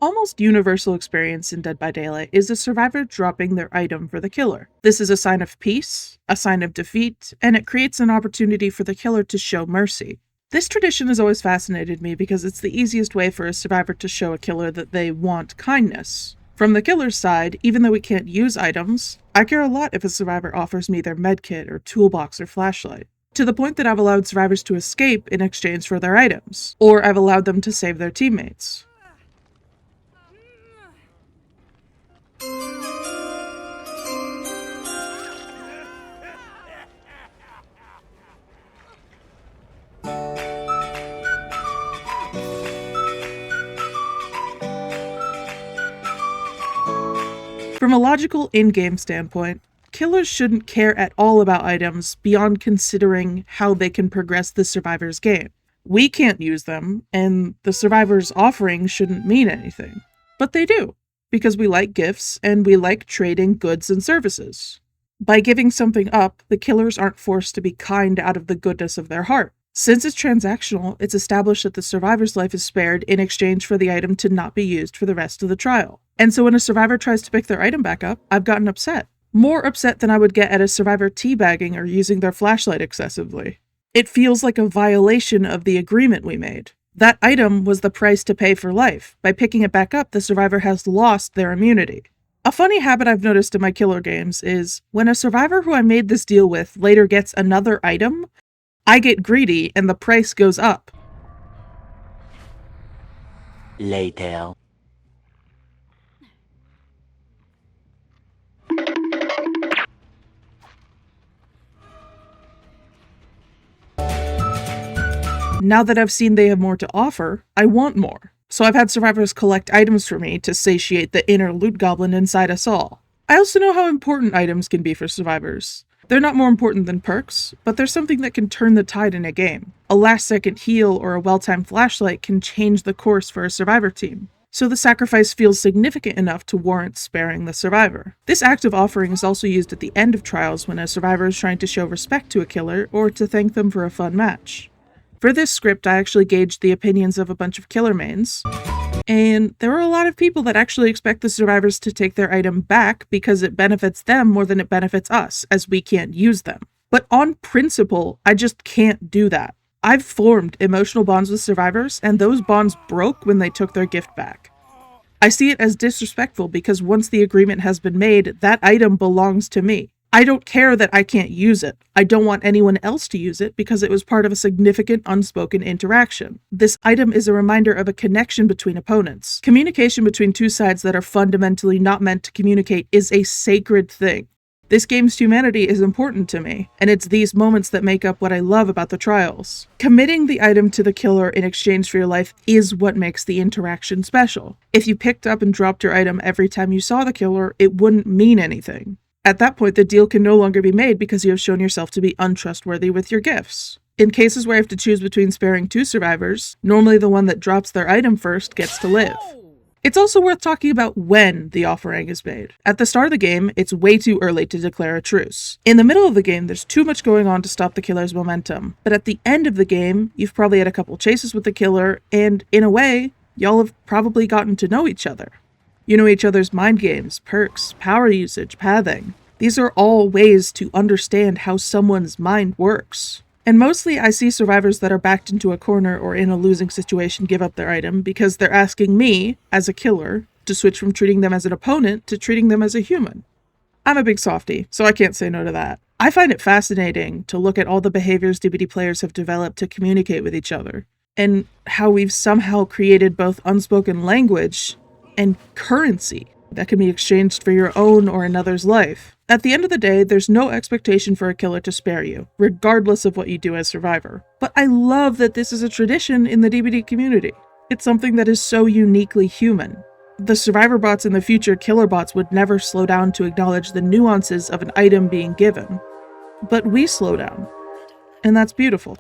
Almost universal experience in Dead by Daylight is the survivor dropping their item for the killer. This is a sign of peace, a sign of defeat, and it creates an opportunity for the killer to show mercy. This tradition has always fascinated me because it's the easiest way for a survivor to show a killer that they want kindness. From the killer's side, even though we can't use items, I care a lot if a survivor offers me their medkit or toolbox or flashlight. To the point that I've allowed survivors to escape in exchange for their items, or I've allowed them to save their teammates. From a logical in-game standpoint, killers shouldn't care at all about items beyond considering how they can progress the survivor's game. We can't use them, and the survivor's offering shouldn't mean anything. But they do, because we like gifts and we like trading goods and services. By giving something up, the killers aren't forced to be kind out of the goodness of their heart. Since it's transactional, it's established that the survivor's life is spared in exchange for the item to not be used for the rest of the trial. And so when a survivor tries to pick their item back up, I've gotten upset. More upset than I would get at a survivor teabagging or using their flashlight excessively. It feels like a violation of the agreement we made. That item was the price to pay for life. By picking it back up, the survivor has lost their immunity. A funny habit I've noticed in my killer games is, when a survivor who I made this deal with later gets another item, I get greedy and the price goes up. Later. Now that I've seen they have more to offer, I want more. So I've had survivors collect items for me to satiate the inner loot goblin inside us all. I also know how important items can be for survivors. They're not more important than perks, but they're something that can turn the tide in a game. A last-second heal or a well-timed flashlight can change the course for a survivor team. So the sacrifice feels significant enough to warrant sparing the survivor. This active offering is also used at the end of trials when a survivor is trying to show respect to a killer or to thank them for a fun match. For this script, I actually gauged the opinions of a bunch of killer mains, and there were a lot of people that actually expect the survivors to take their item back because it benefits them more than it benefits us, as we can't use them. But on principle, I just can't do that. I've formed emotional bonds with survivors, and those bonds broke when they took their gift back. I see it as disrespectful because once the agreement has been made, that item belongs to me. I don't care that I can't use it. I don't want anyone else to use it because it was part of a significant unspoken interaction. This item is a reminder of a connection between opponents. Communication between two sides that are fundamentally not meant to communicate is a sacred thing. This game's humanity is important to me, and it's these moments that make up what I love about the trials. Committing the item to the killer in exchange for your life is what makes the interaction special. If you picked up and dropped your item every time you saw the killer, it wouldn't mean anything. At that point, the deal can no longer be made because you have shown yourself to be untrustworthy with your gifts. In cases where I have to choose between sparing two survivors, normally the one that drops their item first gets to live. It's also worth talking about when the offering is made. At the start of the game, it's way too early to declare a truce. In the middle of the game, there's too much going on to stop the killer's momentum. But at the end of the game, you've probably had a couple chases with the killer, and in a way, y'all have probably gotten to know each other. You know each other's mind games, perks, power usage, pathing. These are all ways to understand how someone's mind works. And mostly I see survivors that are backed into a corner or in a losing situation give up their item because they're asking me, as a killer, to switch from treating them as an opponent to treating them as a human. I'm a big softie, so I can't say no to that. I find it fascinating to look at all the behaviors DBD players have developed to communicate with each other, and how we've somehow created both unspoken language and currency that can be exchanged for your own or another's life. At the end of the day, there's no expectation for a killer to spare you, regardless of what you do as survivor. But I love that this is a tradition in the DBD community. It's something that is so uniquely human. The survivor bots in the future killer bots would never slow down to acknowledge the nuances of an item being given. But we slow down. And that's beautiful.